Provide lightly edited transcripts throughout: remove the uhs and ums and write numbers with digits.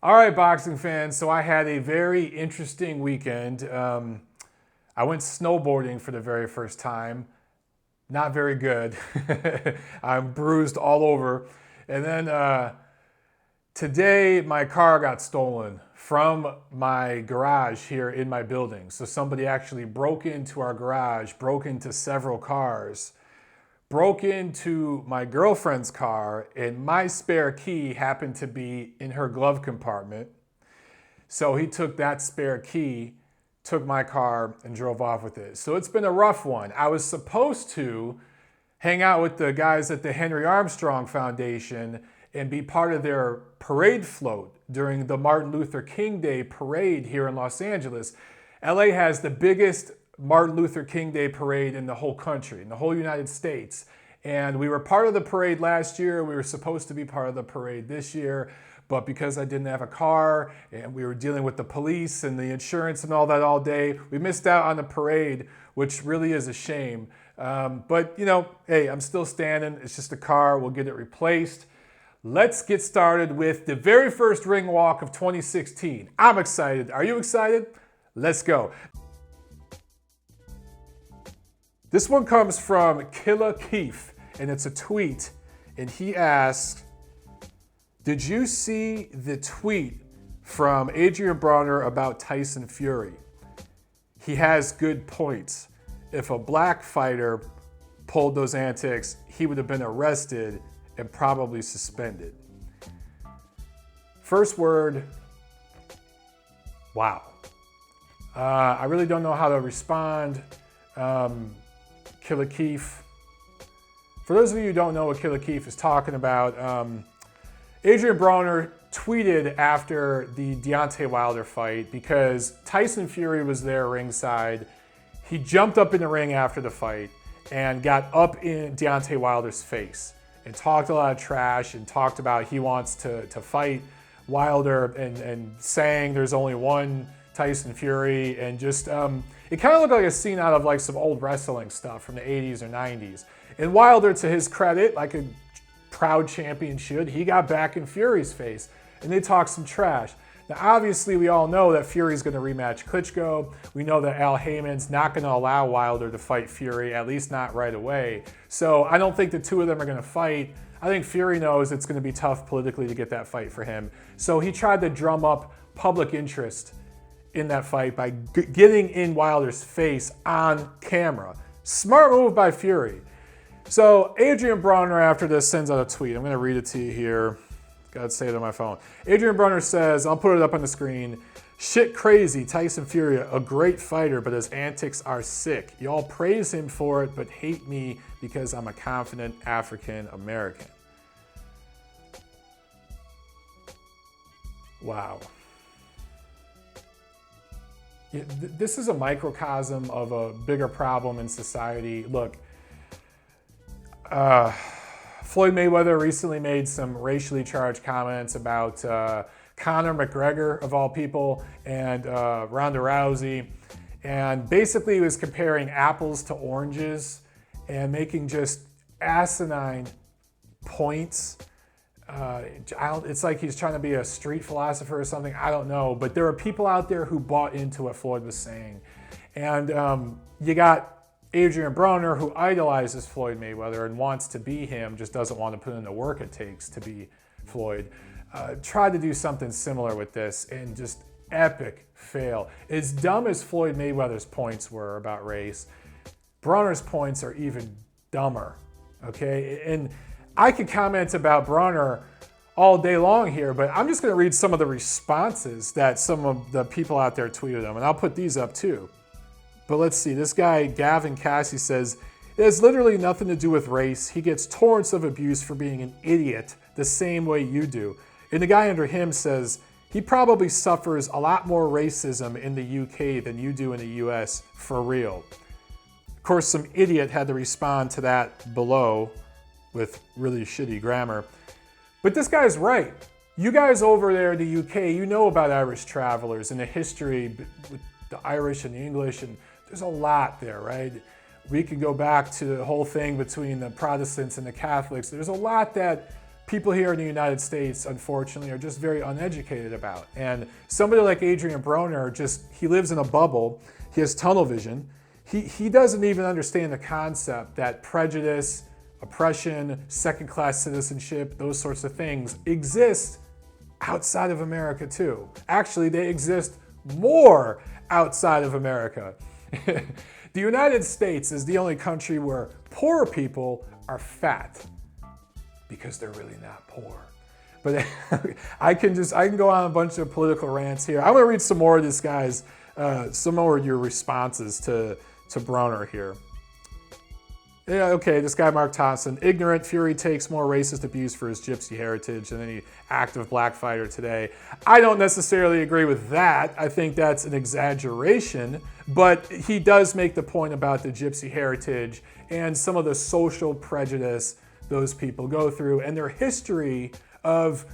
All right, boxing fans. So I had a very interesting weekend. I went snowboarding for the very first time. Not very good. I'm bruised all over. And then today my car got stolen from my garage here in my building. So somebody actually broke into our garage, broke into several cars, broke into my girlfriend's car, and my spare key happened to be in her glove compartment. So he took that spare key, took my car, and drove off with it. So it's been a rough one. I was supposed to hang out with the guys at the Henry Armstrong Foundation and be part of their parade float during the Martin Luther King Day parade here in Los Angeles. LA has the biggest Martin Luther King Day parade in the whole country, in the whole United States. And we were part of the parade last year. We were supposed to be part of the parade this year. But because I didn't have a car and we were dealing with the police and the insurance and all that all day, we missed out on the parade, which really is a shame. But you know, hey, I'm still standing. It's just a car. We'll get it replaced. Let's get started with the very first ring walk of 2016. I'm excited. Are you excited? Let's go. This one comes from Killer Keith, and it's a tweet, and he asks, did you see the tweet from Adrian Broner about Tyson Fury? He has good points. If a black fighter pulled those antics, he would have been arrested and probably suspended. First word, wow. I really don't know how to respond. Killer Keith. For those of you who don't know what Killer Keith is talking about, Adrian Broner tweeted after the Deontay Wilder fight because Tyson Fury was there ringside. He jumped up in the ring after the fight and got up in Deontay Wilder's face and talked a lot of trash and talked about he wants to fight Wilder and saying there's only one Tyson Fury, and just it kind of looked like a scene out of like some old wrestling stuff from the 80s or 90s. And Wilder, to his credit, like a proud champion should, he got back in Fury's face and they talked some trash. Now obviously we all know that Fury's going to rematch Klitschko. We know that Al Heyman's not going to allow Wilder to fight Fury, at least not right away. So I don't think the two of them are going to fight. I think Fury knows it's going to be tough politically to get that fight for him. So he tried to drum up public interest in that fight by getting in Wilder's face on camera. Smart move by Fury. So Adrian Broner after this sends out a tweet. I'm going to read it to you here. Gotta say it on my phone. Adrian Broner says, I'll put it up on the screen. Shit crazy, Tyson Fury, a great fighter, but his antics are sick. Y'all praise him for it, but hate me because I'm a confident African American. Wow. This is a microcosm of a bigger problem in society. Look, Floyd Mayweather recently made some racially charged comments about Conor McGregor, of all people, and Ronda Rousey. And basically he was comparing apples to oranges and making just asinine points. It's like he's trying to be a street philosopher or something. I don't know. But there are people out there who bought into what Floyd was saying. And you got Adrian Broner, who idolizes Floyd Mayweather and wants to be him, just doesn't want to put in the work it takes to be Floyd. Tried to do something similar with this and just epic fail. As dumb as Floyd Mayweather's points were about race, Broner's points are even dumber, okay? And I could comment about Broner all day long here, but I'm just going to read some of the responses that some of the people out there tweeted him, and I'll put these up too. But let's see, this guy, Gavin Cassie, says, it has literally nothing to do with race. He gets torrents of abuse for being an idiot the same way you do. And the guy under him says, he probably suffers a lot more racism in the UK than you do in the US, for real. Of course, some idiot had to respond to that below with really shitty grammar. But this guy's right. You guys over there in the UK, you know about Irish travelers and the history with the Irish and the English, and there's a lot there, right? We could go back to the whole thing between the Protestants and the Catholics. There's a lot that people here in the United States, unfortunately, are just very uneducated about. And somebody like Adrian Broner, he lives in a bubble. He has tunnel vision. He doesn't even understand the concept that prejudice, oppression, second-class citizenship, those sorts of things exist outside of America too. Actually, they exist more outside of America. The United States is the only country where poor people are fat because they're really not poor. But I can go on a bunch of political rants here. I'm gonna read some more of this guy's, some more of your responses to Broner here. Yeah, okay, this guy Mark Thompson, ignorant, Fury takes more racist abuse for his gypsy heritage than any active black fighter today. I don't necessarily agree with that. I think that's an exaggeration, but he does make the point about the gypsy heritage and some of the social prejudice those people go through and their history of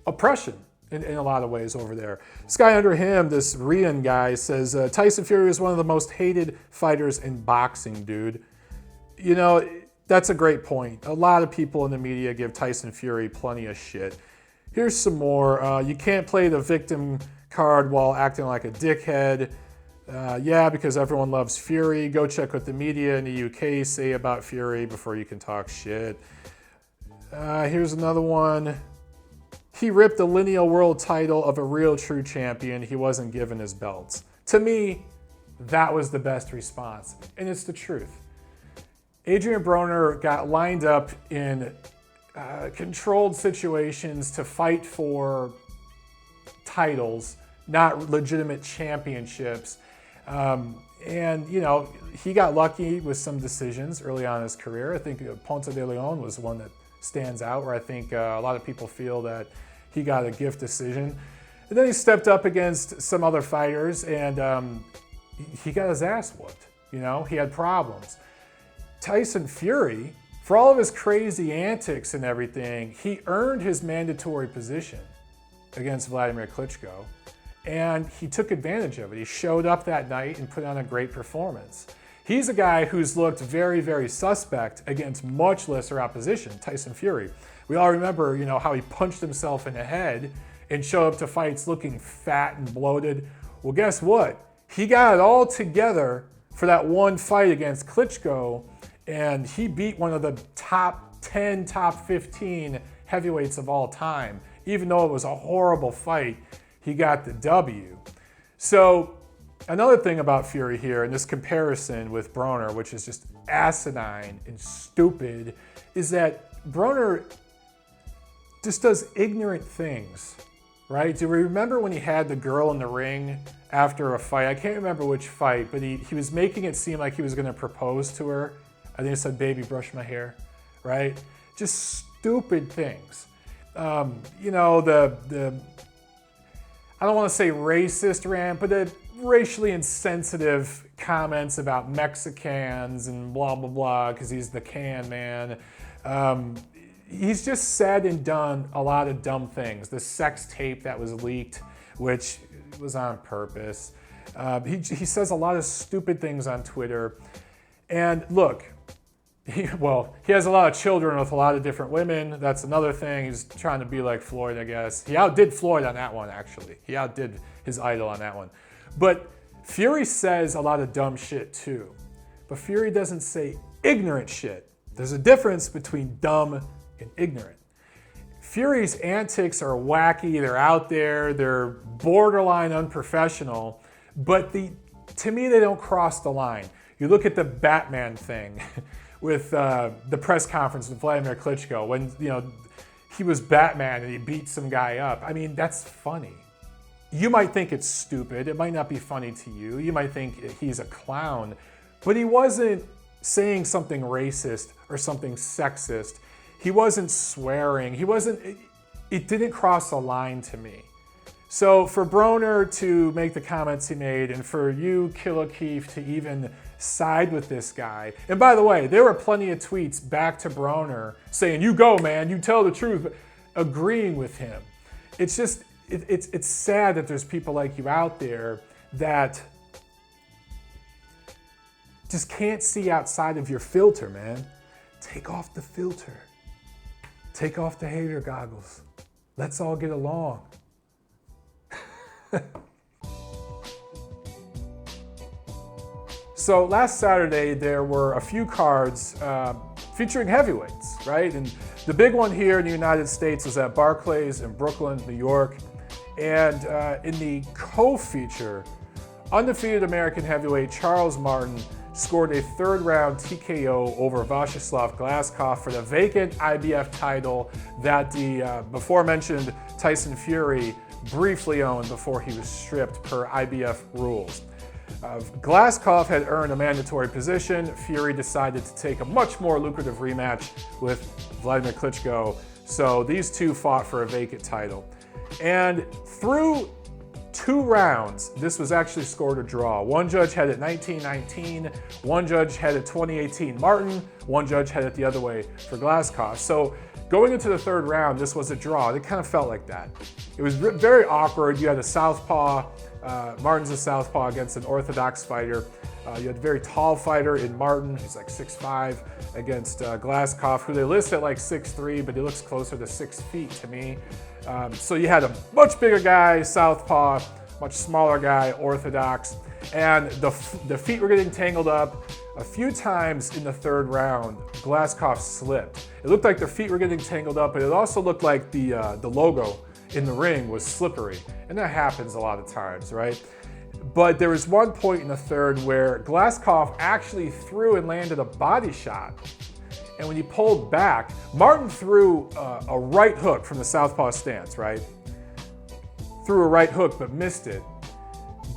oppression in a lot of ways over there. This guy under him, this Rian guy, says, Tyson Fury is one of the most hated fighters in boxing, dude. You know, that's a great point. A lot of people in the media give Tyson Fury plenty of shit. Here's some more. You can't play the victim card while acting like a dickhead. Yeah, because everyone loves Fury. Go check what the media in the UK say about Fury before you can talk shit. Here's another one. He ripped the lineal world title of a real true champion. He wasn't given his belts. To me, that was the best response, and it's the truth. Adrian Broner got lined up in controlled situations to fight for titles, not legitimate championships. And, you know, he got lucky with some decisions early on in his career. I think Ponce de Leon was one that stands out, where I think a lot of people feel that he got a gift decision. And then he stepped up against some other fighters and he got his ass whooped. You know, he had problems. Tyson Fury, for all of his crazy antics and everything, he earned his mandatory position against Vladimir Klitschko, and he took advantage of it. He showed up that night and put on a great performance. He's a guy who's looked very, very suspect against much lesser opposition, Tyson Fury. We all remember, you know, how he punched himself in the head and showed up to fights looking fat and bloated. Well, guess what? He got it all together for that one fight against Klitschko, and he beat one of the top 10, top 15 heavyweights of all time. Even though it was a horrible fight, he got the W. So another thing about Fury here, and this comparison with Broner, which is just asinine and stupid, is that Broner just does ignorant things, right? Do you remember when he had the girl in the ring after a fight? I can't remember which fight, but he was making it seem like he was gonna propose to her. I think he said, baby, brush my hair, right? Just stupid things. You know, I don't want to say racist rant, but the racially insensitive comments about Mexicans and blah, blah, blah, because he's the can man. He's just said and done a lot of dumb things. The sex tape that was leaked, which was on purpose. He says a lot of stupid things on Twitter. And look, he has a lot of children with a lot of different women. That's another thing. He's trying to be like Floyd, I guess. He outdid Floyd on that one, actually. He outdid his idol on that one. But Fury says a lot of dumb shit too. But Fury doesn't say ignorant shit. There's a difference between dumb and ignorant. Fury's antics are wacky, they're out there, they're borderline unprofessional, but to me they don't cross the line. You look at the Batman thing with the press conference with Vladimir Klitschko when, you know, he was Batman and he beat some guy up. I mean, that's funny. You might think it's stupid, it might not be funny to you, you might think he's a clown, but he wasn't saying something racist or something sexist. He wasn't swearing. It didn't cross a line to me. So for Broner to make the comments he made, and for you, Kill O'Keefe, to even side with this guy. And by the way, there were plenty of tweets back to Broner saying, you go, man, you tell the truth, but agreeing with him. It's just, it's sad that there's people like you out there that just can't see outside of your filter, man. Take off the filter. Take off the hater goggles. Let's all get along. So last Saturday, there were a few cards featuring heavyweights, right? And the big one here in the United States was at Barclays in Brooklyn, New York. And in the co-feature, undefeated American heavyweight Charles Martin scored a third-round TKO over Wilder-Szpilka for the vacant IBF title that the before-mentioned Tyson Fury briefly owned before he was stripped per IBF rules. Glaskov had earned a mandatory position. Fury decided to take a much more lucrative rematch with Vladimir Klitschko, so these two fought for a vacant title. And through 2 rounds, this was actually scored a draw. One judge had it 19-19, one judge had it 20-18 Martin, one judge had it the other way for Glaskov. So going into the 3rd round, this was a draw. It kind of felt like that. It was very awkward. You had a southpaw, Martin's a southpaw against an orthodox fighter. You had a very tall fighter in Martin, who's like 6'5", against Glaskov, who they list at like 6'3", but he looks closer to 6 feet to me. So you had a much bigger guy, southpaw, much smaller guy, orthodox, and the feet were getting tangled up. A few times in the 3rd round, Glaskov slipped. It looked like their feet were getting tangled up, but it also looked like the logo in the ring was slippery, and that happens a lot of times, right? But there was one point in the 3rd where Glaskov actually threw and landed a body shot. And when he pulled back, Martin threw a right hook from the southpaw stance, right? Threw a right hook, but missed it.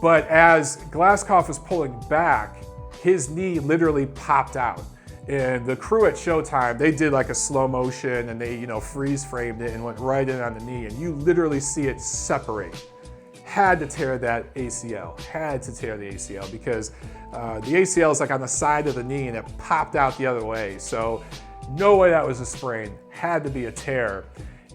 But as Glaskov was pulling back, his knee literally popped out. And the crew at Showtime, they did like a slow motion and they, freeze framed it and went right in on the knee. And you literally see it separate. Had to tear that ACL, had to tear the ACL because the ACL is like on the side of the knee and it popped out the other way. So no way that was a sprain, had to be a tear.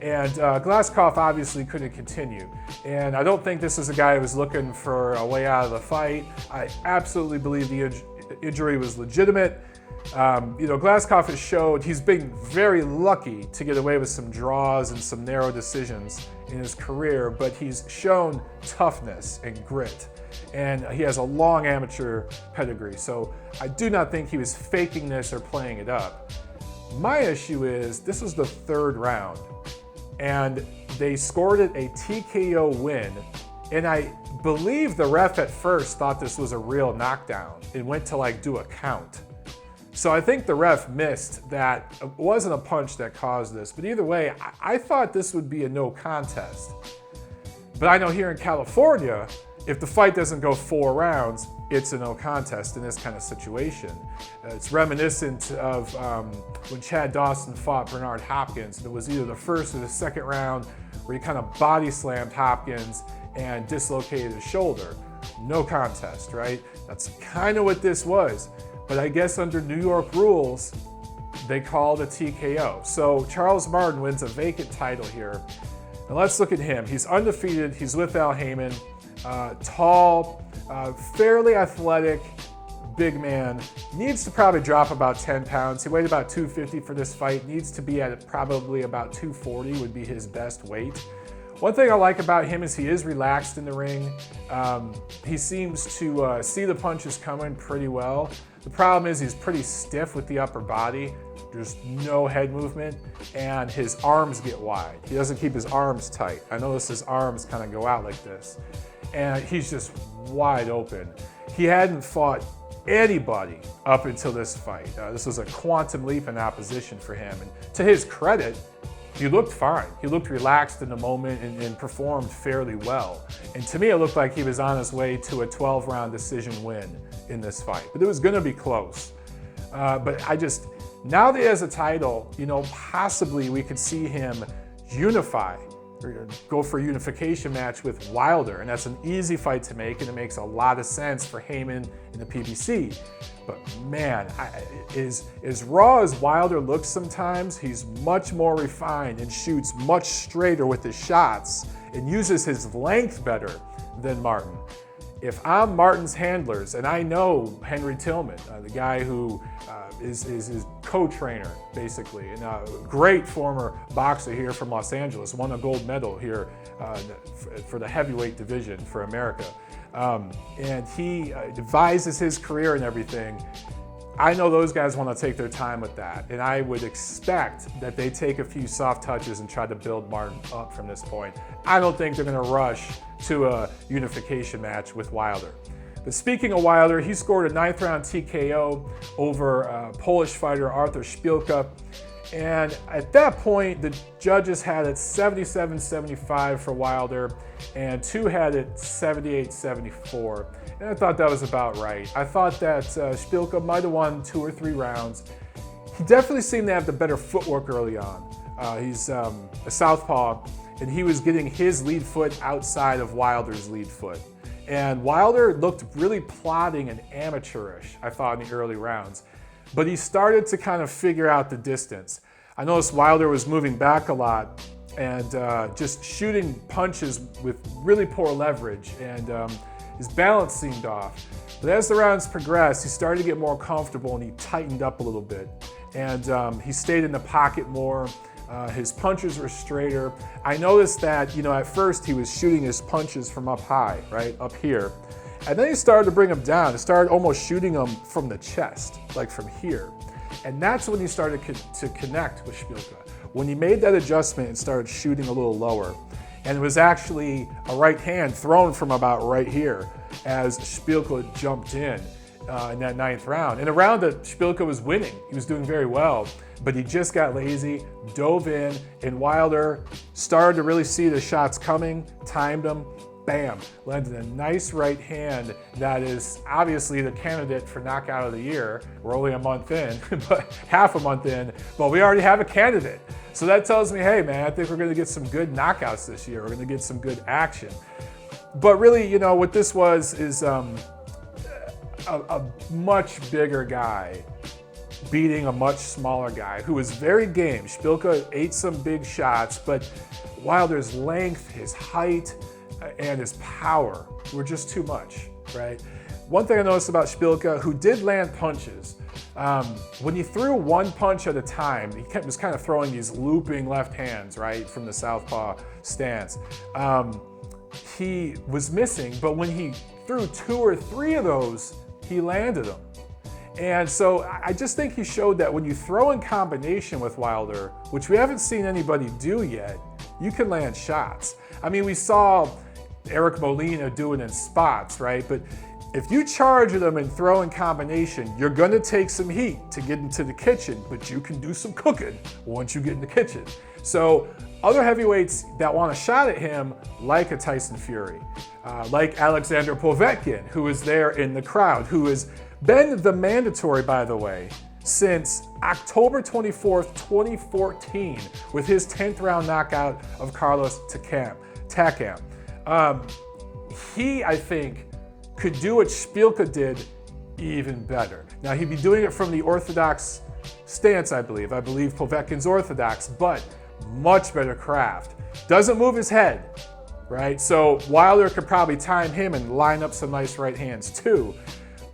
And Glaskov obviously couldn't continue. And I don't think this is a guy who was looking for a way out of the fight. I absolutely believe the injury was legitimate. Glaskov has showed he's been very lucky to get away with some draws and some narrow decisions in his career, but he's shown toughness and grit. And he has a long amateur pedigree, so I do not think he was faking this or playing it up. My issue is this was the 3rd round, and they scored it a TKO win, and I believe the ref at first thought this was a real knockdown. It went to do a count. So I think the ref missed that. It wasn't a punch that caused this, but either way, I thought this would be a no contest. But I know here in California, if the fight doesn't go 4 rounds, it's a no contest in this kind of situation. It's reminiscent of when Chad Dawson fought Bernard Hopkins. And it was either the 1st or the 2nd round where he kind of body slammed Hopkins and dislocated his shoulder. No contest, right? That's kind of what this was. But I guess under New York rules, they called a TKO. So Charles Martin wins a vacant title here. And let's look at him. He's undefeated. He's with Al Heyman. Tall, fairly athletic, big man. Needs to probably drop about 10 pounds. He weighed about 250 for this fight. Needs to be at probably about 240 would be his best weight. One thing I like about him is he is relaxed in the ring. He seems to see the punches coming pretty well. The problem is he's pretty stiff with the upper body. There's no head movement, and his arms get wide. He doesn't keep his arms tight. I notice his arms kind of go out like this, and he's just wide open. He hadn't fought anybody up until this fight. This was a quantum leap in opposition for him, and to his credit, he looked fine. He looked relaxed in the moment and performed fairly well. And to me, it looked like he was on his way to a 12-round decision win in this fight. But it was going to be close. But now that he has a title, possibly we could see him unify or go for a unification match with Wilder. And that's an easy fight to make, and it makes a lot of sense for Heyman and the PBC. But man, as raw as Wilder looks sometimes, he's much more refined and shoots much straighter with his shots and uses his length better than Martin. If I'm Martin's handlers, and I know Henry Tillman, the guy who is his co-trainer, basically, and a great former boxer here from Los Angeles, won a gold medal here for the heavyweight division for America. And he devises his career and everything. I know those guys want to take their time with that, and I would expect that they take a few soft touches and try to build Martin up from this point. I don't think they're going to rush to a unification match with Wilder. But speaking of Wilder, he scored a 9th round TKO over Polish fighter Wilder-Szpilka. And at that point, the judges had it 77-75 for Wilder, and 2 had it 78-74. And I thought that was about right. I thought that Szpilka might have won 2 or 3 rounds. He definitely seemed to have the better footwork early on. He's a southpaw, and he was getting his lead foot outside of Wilder's lead foot. And Wilder looked really plodding and amateurish, I thought, in the early rounds. But he started to kind of figure out the distance. I noticed Wilder was moving back a lot and just shooting punches with really poor leverage, and his balance seemed off. But as the rounds progressed, he started to get more comfortable and he tightened up a little bit. And he stayed in the pocket more. His punches were straighter. I noticed that, at first he was shooting his punches from up high, right, up here. And then he started to bring them down. He started almost shooting them from the chest, like from here. And that's when he started to connect with Szpilka. When he made that adjustment and started shooting a little lower. And it was actually a right hand thrown from about right here as Szpilka jumped in that 9th round. In a round that Szpilka was winning. He was doing very well, but he just got lazy, dove in, and Wilder started to really see the shots coming, timed them, bam, landed a nice right hand that is obviously the candidate for knockout of the year. We're only a month in, but half a month in, but we already have a candidate. So that tells me, hey man, I think we're gonna get some good knockouts this year. We're gonna get some good action. But really, what this is a much bigger guy beating a much smaller guy who was very game. Szpilka ate some big shots, but Wilder's length, his height, and his power were just too much, right? One thing I noticed about Szpilka, who did land punches, when he threw one punch at a time, he was kind of throwing these looping left hands, right, from the southpaw stance. He was missing, but when he threw 2 or 3 of those, he landed them. And so I just think he showed that when you throw in combination with Wilder, which we haven't seen anybody do yet, you can land shots. I mean, we saw Eric Molina do it in spots, right? But if you charge them and throw in combination, you're gonna take some heat to get into the kitchen, but you can do some cooking once you get in the kitchen. So other heavyweights that want a shot at him, like a Tyson Fury, like Alexander Povetkin, who is there in the crowd, who has been the mandatory, by the way, since October 24th, 2014, with his 10th round knockout of Carlos Takam. He, I think, could do what Szpilka did even better. Now, he'd be doing it from the orthodox stance, I believe. I believe Povetkin's orthodox, but much better craft. Doesn't move his head, right? So Wilder could probably time him and line up some nice right hands too.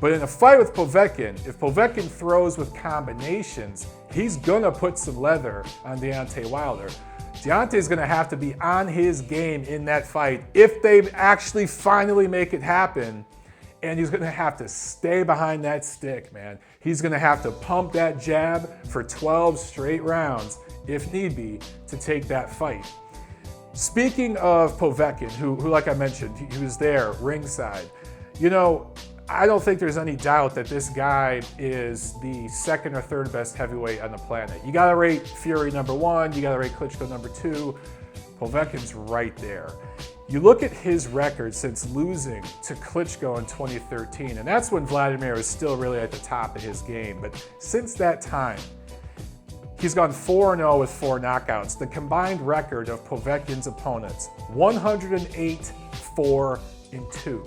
But in a fight with Povetkin, if Povetkin throws with combinations, he's gonna put some leather on Deontay Wilder. Deontay's gonna have to be on his game in that fight if they actually finally make it happen. And he's gonna have to stay behind that stick, man. He's gonna have to pump that jab for 12 straight rounds, if need be, to take that fight. Speaking of Povetkin, who like I mentioned, he was there ringside. I don't think there's any doubt that this guy is the 2nd or 3rd best heavyweight on the planet. You gotta rate Fury #1, you gotta rate Klitschko #2. Povetkin's right there. You look at his record since losing to Klitschko in 2013, and that's when Vladimir was still really at the top of his game. But since that time, he's gone 4-0 with 4 knockouts. The combined record of Povetkin's opponents, 108-4-2.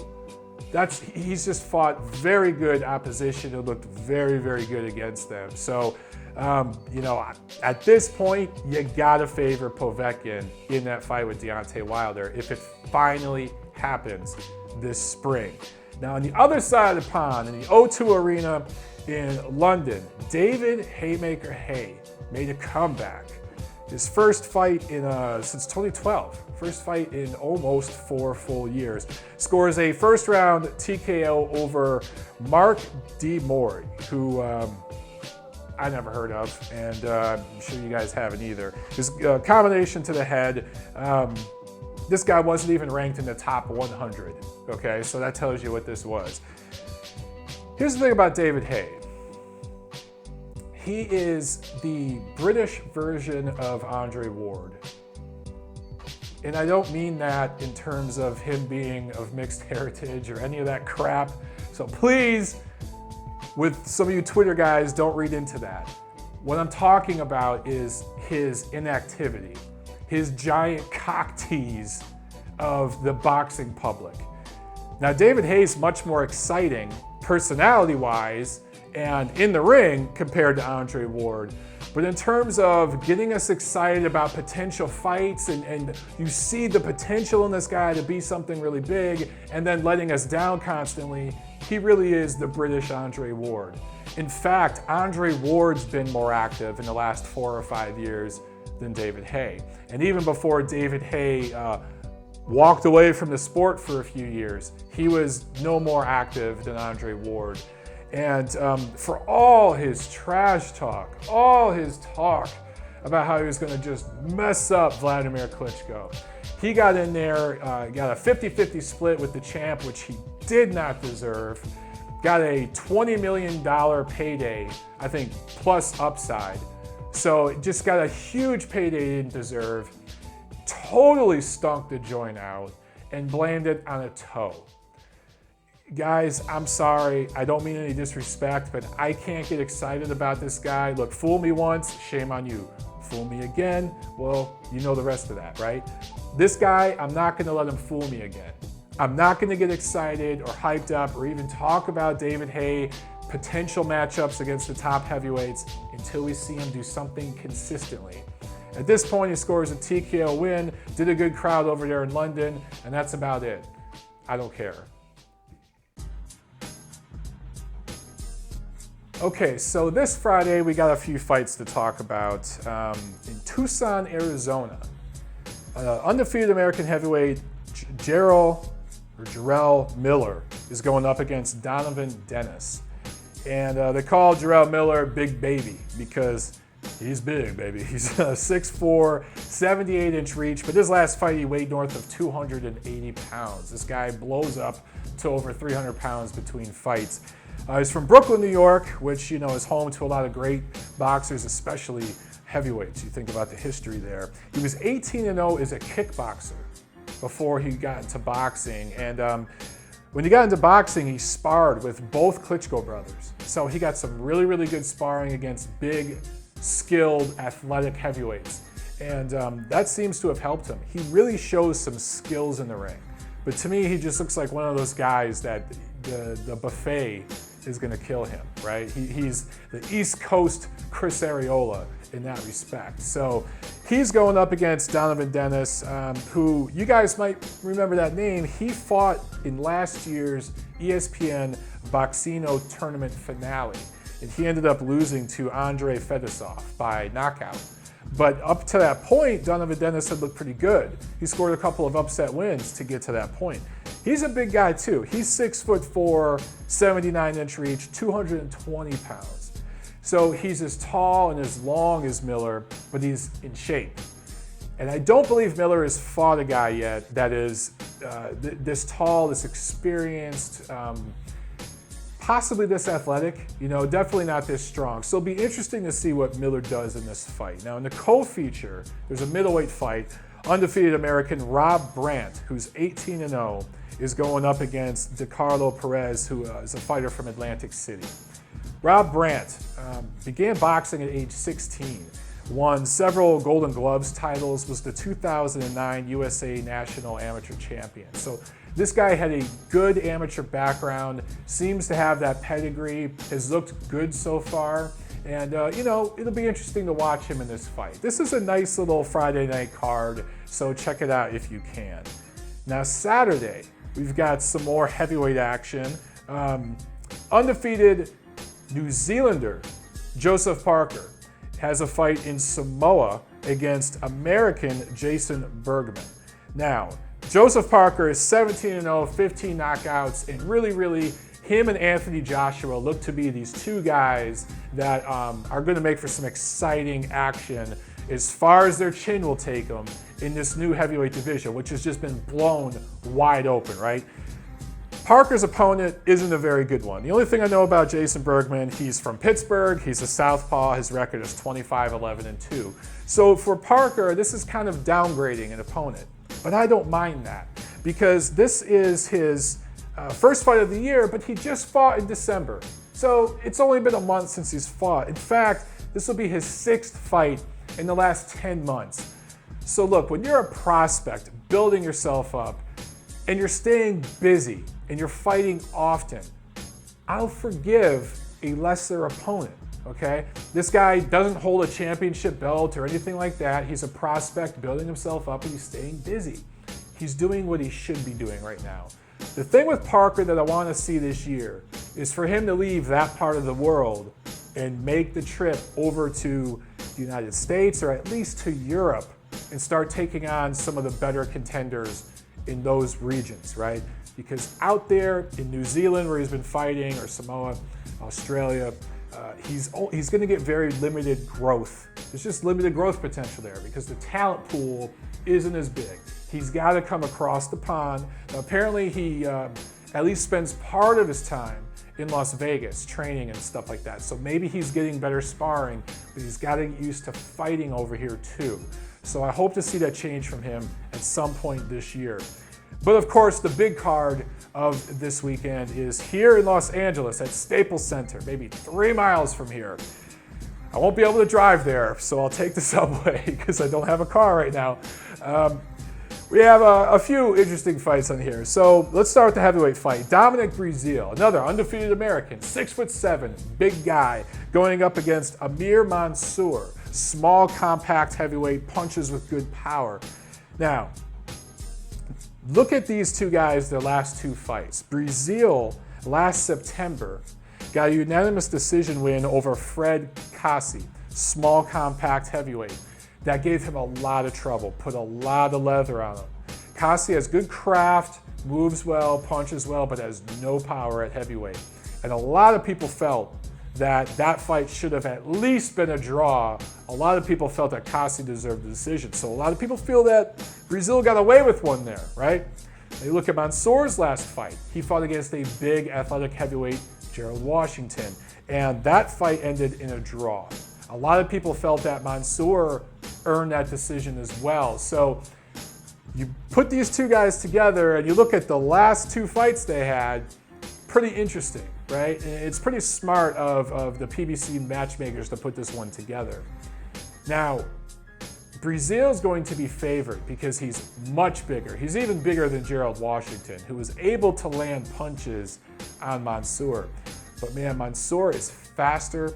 He's just fought very good opposition and looked very, very good against them. So, at this point, you gotta favor Povetkin in that fight with Deontay Wilder if it finally happens this spring. Now, on the other side of the pond, in the O2 Arena in London, David Haymaker Hay made a comeback. His first fight since 2012, first fight in almost 4 full years. Scores a first-round TKO over Mark D. Mori, who I never heard of, and I'm sure you guys haven't either. His combination to the head. This guy wasn't even ranked in the top 100, okay? So that tells you what this was. Here's the thing about David Hay. He is the British version of Andre Ward. And I don't mean that in terms of him being of mixed heritage or any of that crap. So please, with some of you Twitter guys, don't read into that. What I'm talking about is his inactivity, his giant cock tease of the boxing public. Now, David Hay's much more exciting personality-wise and in the ring compared to Andre Ward. But in terms of getting us excited about potential fights and you see the potential in this guy to be something really big and then letting us down constantly, he really is the British Andre Ward. In fact, Andre Ward's been more active in the last 4 or 5 years than David Hay. And even before David Hay walked away from the sport for a few years, he was no more active than Andre Ward. And for all his trash talk, all his talk about how he was going to just mess up Vladimir Klitschko, he got in there, got a 50-50 split with the champ, which he did not deserve, got a $20 million payday, I think, plus upside. So just got a huge payday he didn't deserve, totally stunk the joint out, and blamed it on a toe. Guys, I'm sorry, I don't mean any disrespect, but I can't get excited about this guy. Look, fool me once, shame on you. Fool me again, well, you know the rest of that, right? This guy, I'm not gonna let him fool me again. I'm not gonna get excited or hyped up or even talk about David Hay potential matchups against the top heavyweights until we see him do something consistently. At this point, he scores a TKO win, did a good crowd over there in London, and that's about it. I don't care. Okay, so this Friday we got a few fights to talk about. In Tucson, Arizona, undefeated American heavyweight Jarrell Miller is going up against Donovan Dennis. And they call Jarrell Miller Big Baby because he's big, baby. He's 6'4", 78-inch reach, but his last fight he weighed north of 280 pounds. This guy blows up to over 300 pounds between fights. He's from Brooklyn, New York, which is home to a lot of great boxers, especially heavyweights. You think about the history there. He was 18-0 as a kickboxer before he got into boxing. And when he got into boxing, he sparred with both Klitschko brothers. So he got some really, really good sparring against big, skilled, athletic heavyweights. And that seems to have helped him. He really shows some skills in the ring. But to me, he just looks like one of those guys that the buffet is going to kill him, right? He's the East Coast Chris Arreola in that respect. So he's going up against Donovan Dennis, who you guys might remember that name. He fought in last year's ESPN Boxino tournament finale, and he ended up losing to Andrei Fedosov by knockout. But up to that point, Donovan Dennis had looked pretty good. He scored a couple of upset wins to get to that point. He's a big guy too. He's 6'4", 79-inch reach, 220 pounds. So he's as tall and as long as Miller, but he's in shape. And I don't believe Miller has fought a guy yet that is this tall, this experienced, possibly this athletic, definitely not this strong. So it'll be interesting to see what Miller does in this fight. Now in the co-feature, there's a middleweight fight. Undefeated American Rob Brandt, who's 18-0, is going up against DeCarlo Perez, who is a fighter from Atlantic City. Rob Brandt began boxing at age 16, won several Golden Gloves titles, was the 2009 USA National Amateur Champion. So this guy had a good amateur background, seems to have that pedigree, has looked good so far, and it'll be interesting to watch him in this fight. This is a nice little Friday night card, so check it out if you can. Now Saturday, we've got some more heavyweight action. Undefeated New Zealander Joseph Parker has a fight in Samoa against American Jason Bergman. Now, Joseph Parker is 17-0, 15 knockouts, and really, him and Anthony Joshua look to be these two guys that are going to make for some exciting action as far as their chin will take them in this new heavyweight division, which has just been blown wide open, right? Parker's opponent isn't a very good one. The only thing I know about Jason Bergman, he's from Pittsburgh, he's a southpaw, his record is 25-11-2. So for Parker, this is kind of downgrading an opponent. But I don't mind that, because this is his first fight of the year, but he just fought in December. So it's only been a month since he's fought. In fact, this will be his 6th fight in the last 10 months. So look, when you're a prospect, building yourself up, and you're staying busy, and you're fighting often, I'll forgive a lesser opponent, okay? This guy doesn't hold a championship belt or anything like that. He's a prospect building himself up, and he's staying busy. He's doing what he should be doing right now. The thing with Parker that I want to see this year is for him to leave that part of the world and make the trip over to the United States, or at least to Europe, and start taking on some of the better contenders in those regions, right? Because out there in New Zealand, where he's been fighting, or Samoa, Australia, he's going to get very limited growth. There's just limited growth potential there because the talent pool isn't as big. He's got to come across the pond. Now, apparently, he at least spends part of his time in Las Vegas training and stuff like that. So maybe he's getting better sparring, but he's got to get used to fighting over here too. So I hope to see that change from him at some point this year. But of course, the big card of this weekend is here in Los Angeles at Staples Center, maybe 3 miles from here. I won't be able to drive there, so I'll take the subway because I don't have a car right now. We have a few interesting fights on here. So let's start with the heavyweight fight. Dominic Breazeale, another undefeated American, 6'7", big guy, going up against Amir Mansour, small, compact heavyweight, punches with good power. Now, look at these two guys, their last 2 fights. Breazeale, last September, got a unanimous decision win over Fred Kasi, small, compact heavyweight. That gave him a lot of trouble, put a lot of leather on him. Kasi has good craft, moves well, punches well, but has no power at heavyweight. And a lot of people felt that that fight should have at least been a draw. A lot of people felt that Kasi deserved the decision. So a lot of people feel that Breazeale got away with one there, right? They look at Mansour's last fight. He fought against a big athletic heavyweight, Gerald Washington, and that fight ended in a draw. A lot of people felt that Mansour earned that decision as well. So you put these two guys together and you look at the last 2 fights they had, pretty interesting, right? And it's pretty smart of the PBC matchmakers to put this one together. Now, Breazeale is going to be favored because he's much bigger. He's even bigger than Gerald Washington, who was able to land punches on Mansour. But man, Mansour is faster,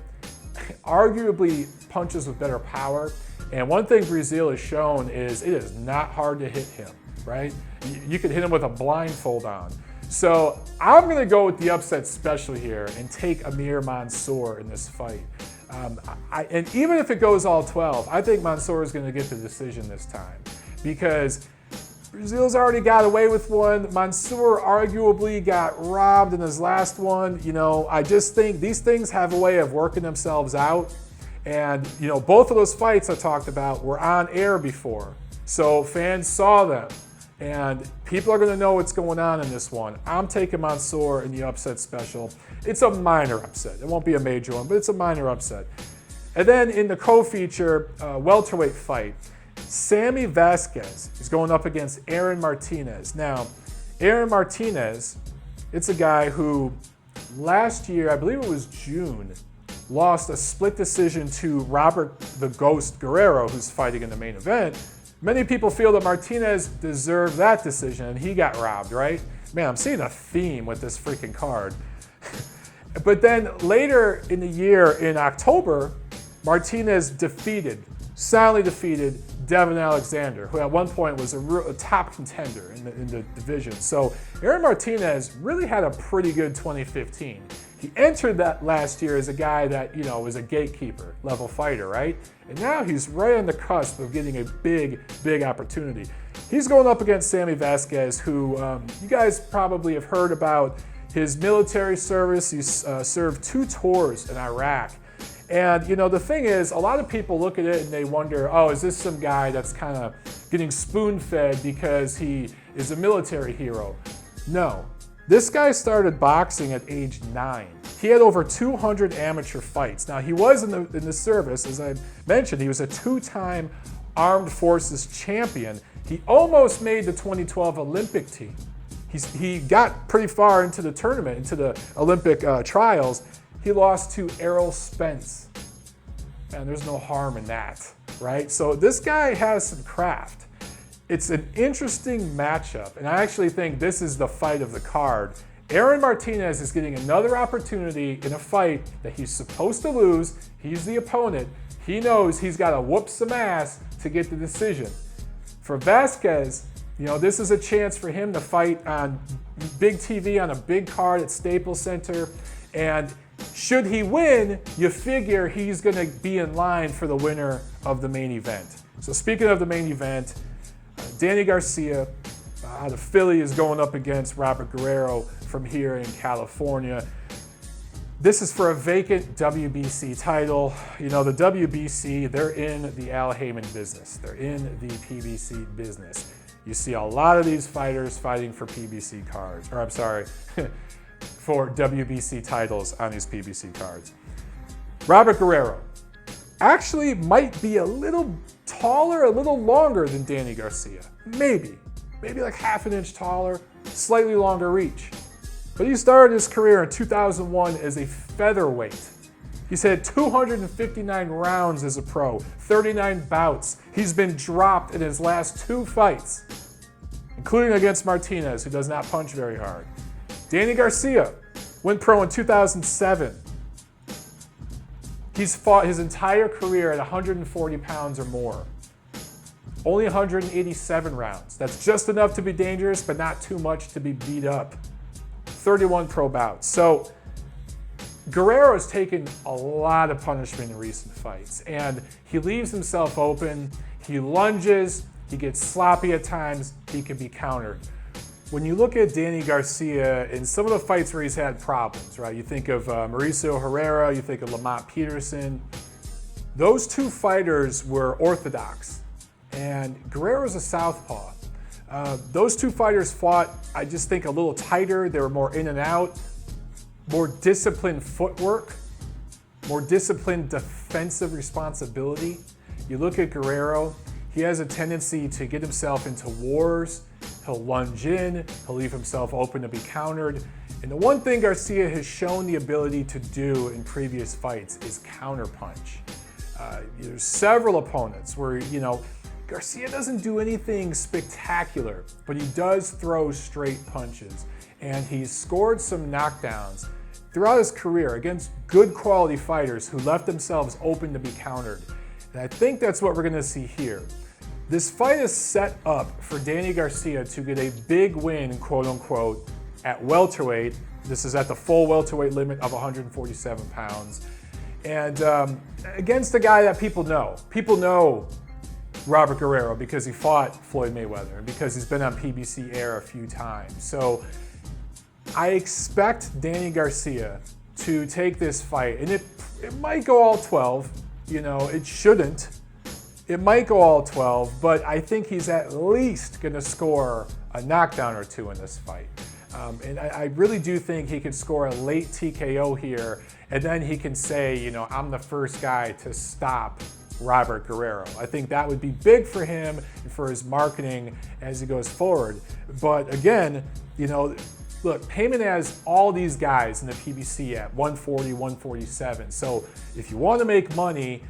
arguably punches with better power. And one thing Breazeale has shown is it is not hard to hit him, right? You can hit him with a blindfold on. So I'm going to go with the upset special here and take Amir Mansour in this fight. And even if it goes all 12, I think Mansour is going to get the decision this time because Breazeale's already got away with one. Mansour arguably got robbed in his last one. You know, I just think these things have a way of working themselves out. And, you know, both of those fights I talked about were on air before. So fans saw them. And people are going to know what's going on in this one. I'm taking Mansour in the upset special. It's a minor upset. It won't be a major one, but it's a minor upset. And then in the co-feature welterweight fight, Sammy Vasquez is going up against Aaron Martinez. Now, Aaron Martinez, it's a guy who last year, I believe it was June, lost a split decision to Robert the Ghost Guerrero, who's fighting in the main event. Many people feel that Martinez deserved that decision and he got robbed, right? Man, I'm seeing a theme with this freaking card. But then later in the year, in October, Martinez soundly defeated Devin Alexander, who at one point was a top contender in the division. So Aaron Martinez really had a pretty good 2015. He entered that last year as a guy that, was a gatekeeper level fighter, right? And now he's right on the cusp of getting a big, big opportunity. He's going up against Sammy Vasquez, who you guys probably have heard about his military service. He's served 2 tours in Iraq. And, the thing is, a lot of people look at it and they wonder, oh, is this some guy that's kind of getting spoon-fed because he is a military hero? No. This guy started boxing at age 9. He had over 200 amateur fights. Now, he was in the service, as I mentioned. He was a 2-time Armed Forces champion. He almost made the 2012 Olympic team. He got pretty far into the tournament, into the Olympic trials. He lost to Errol Spence. And there's no harm in that, right? So this guy has some craft. It's an interesting matchup, and I actually think this is the fight of the card. Aaron Martinez is getting another opportunity in a fight that he's supposed to lose. He's the opponent. He knows he's got to whoop some ass to get the decision. For Vasquez, this is a chance for him to fight on big TV on a big card at Staples Center, and should he win, you figure he's going to be in line for the winner of the main event. So speaking of the main event, Danny Garcia out of Philly is going up against Robert Guerrero from here in California. This is for a vacant WBC title. The WBC, they're in the Al Haymon business. They're in the PBC business. You see a lot of these fighters fighting for PBC cards, or I'm sorry, for WBC titles on these PBC cards. Robert Guerrero actually might be a little taller, a little longer than Danny Garcia. Maybe like half an inch taller, slightly longer reach. But he started his career in 2001 as a featherweight. He's had 259 rounds as a pro, 39 bouts. He's been dropped in his last 2 fights, including against Martinez, who does not punch very hard. Danny Garcia went pro in 2007. He's fought his entire career at 140 pounds or more. Only 187 rounds. That's just enough to be dangerous, but not too much to be beat up. 31 pro bouts. So Guerrero has taken a lot of punishment in recent fights, and he leaves himself open. He lunges. He gets sloppy at times. He can be countered. When you look at Danny Garcia in some of the fights where he's had problems, right? You think of Mauricio Herrera, you think of Lamont Peterson. Those 2 fighters were orthodox, and Guerrero's a southpaw. Those 2 fighters fought, I just think, a little tighter. They were more in and out, more disciplined footwork, more disciplined defensive responsibility. You look at Guerrero, he has a tendency to get himself into wars. He'll lunge in, he'll leave himself open to be countered. And the one thing Garcia has shown the ability to do in previous fights is counterpunch. There's several opponents where, Garcia doesn't do anything spectacular, but he does throw straight punches. And he's scored some knockdowns throughout his career against good quality fighters who left themselves open to be countered. And I think that's what we're going to see here. This fight is set up for Danny Garcia to get a big win, quote unquote, at welterweight. This is at the full welterweight limit of 147 pounds. And against a guy that people know. People know Robert Guerrero because he fought Floyd Mayweather and because he's been on PBC air a few times. So I expect Danny Garcia to take this fight, and it might go all 12. It shouldn't. It might go all 12, but I think he's at least going to score a knockdown or 2 in this fight. And I really do think he could score a late TKO here, and then he can say, I'm the first guy to stop Robert Guerrero. I think that would be big for him and for his marketing as he goes forward. But again, look, Haymon has all these guys in the PBC at 140, 147. So if you want to make money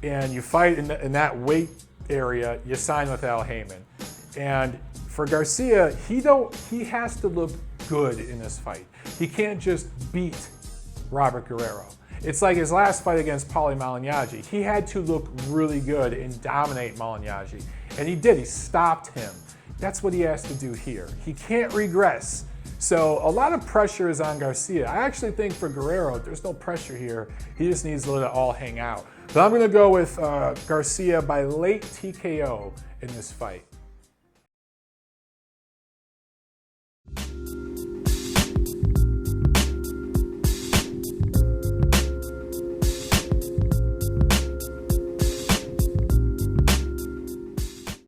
and you fight in that weight area, you sign with Al Haymon. And for Garcia, he has to look good in this fight. He can't just beat Robert Guerrero. It's like his last fight against Paulie Malignaggi. He had to look really good and dominate Malignaggi. And he did, he stopped him. That's what he has to do here. He can't regress. So a lot of pressure is on Garcia. I actually think for Guerrero, there's no pressure here. He just needs to let it all hang out. But I'm gonna go with Garcia by late TKO in this fight.